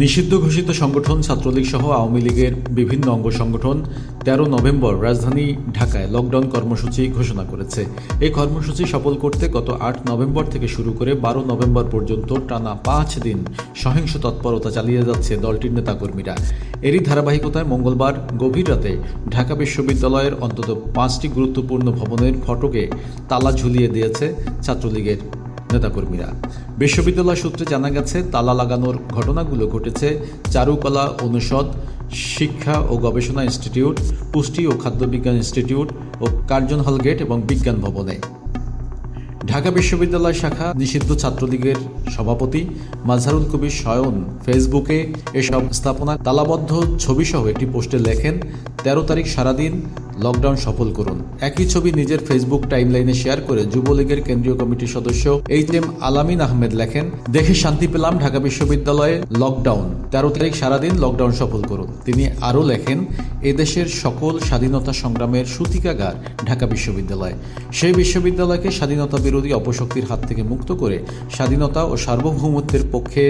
নিষিদ্ধ ঘোষিত সংগঠন ছাত্রলীগ সহ আওয়ামী লীগের বিভিন্ন অঙ্গ সংগঠন ১৩ নভেম্বর রাজধানী ঢাকায় লকডাউন কর্মসূচি ঘোষণা করেছে। এই কর্মসূচি সফল করতে গত ৮ নভেম্বর থেকে শুরু করে ১২ নভেম্বর পর্যন্ত টানা ৫ দিন সহিংস তৎপরতা চালিয়ে যাচ্ছে দলটির নেতাকর্মীরা। এরই ধারাবাহিকতায় মঙ্গলবার গভীর রাতে ঢাকা বিশ্ববিদ্যালয়ের অন্তত ৫টি গুরুত্বপূর্ণ ভবনের ফটকে তালা ঝুলিয়ে দিয়েছে ছাত্রলীগের নেতাকর্মীরা। বিশ্ববিদ্যালয় সূত্রে জানা গেছে, তালা লাগানোর ঘটনাগুলো ঘটেছে চারুকলা অনুষদ, শিক্ষা ও গবেষণা ইনস্টিটিউট, পুষ্টি ও খাদ্য বিজ্ঞান ইনস্টিটিউট ও কার্জন হল গেট এবং বিজ্ঞান ভবনে। ঢাকা বিশ্ববিদ্যালয় শাখা নিষিদ্ধ ছাত্রলীগের সভাপতি মাজহারুল কবির স্বয়ন ফেসবুকে এসব স্থাপনা তালাবদ্ধ ছবিসহ একটি পোস্টে লেখেন, ১৩ তারিখ সারাদিন লকডাউন সফল করুন। একই ছবি নিজের ফেসবুক টাইমলাইনে শেয়ার করে যুবলীগের কেন্দ্রীয় কমিটির সদস্য এইচ.এম. আলামিন আহমেদ লেখেন, দেখে শান্তি পেলাম, ঢাকা বিশ্ববিদ্যালয়ে লকডাউন, ১৩ তারিখ সারাদিন লকডাউন সফল করুন। তিনি আরও লেখেন, এদেশের সকল স্বাধীনতা সংগ্রামের সূতিকাগার ঢাকা বিশ্ববিদ্যালয়। সেই বিশ্ববিদ্যালয়কে স্বাধীনতা বিরোধী অপশক্তির হাত থেকে মুক্ত করে স্বাধীনতা ও সার্বভৌমত্বের পক্ষে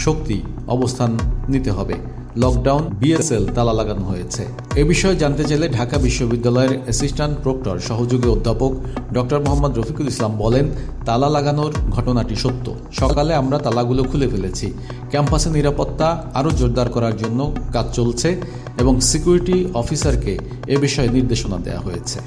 শক্তি অবস্থান নিতে হবে। লকডাউন বিএসএল তালা লাগানো হয়েছে। এ বিষয়ে জানতে চাইলে ঢাকা বিশ্ববিদ্যালয়ের অ্যাসিস্ট্যান্ট প্রক্টর সহযোগী অধ্যাপক ডক্টর মোহাম্মদ রফিকুল ইসলাম বলেন, তালা লাগানোর ঘটনাটি সত্য। সকালে আমরা তালাগুলো খুলে ফেলেছি। ক্যাম্পাসে নিরাপত্তা আরও জোরদার করার জন্য কাজ চলছে এবং সিকিউরিটি অফিসারকে এ বিষয়ে নির্দেশনা দেওয়া হয়েছে।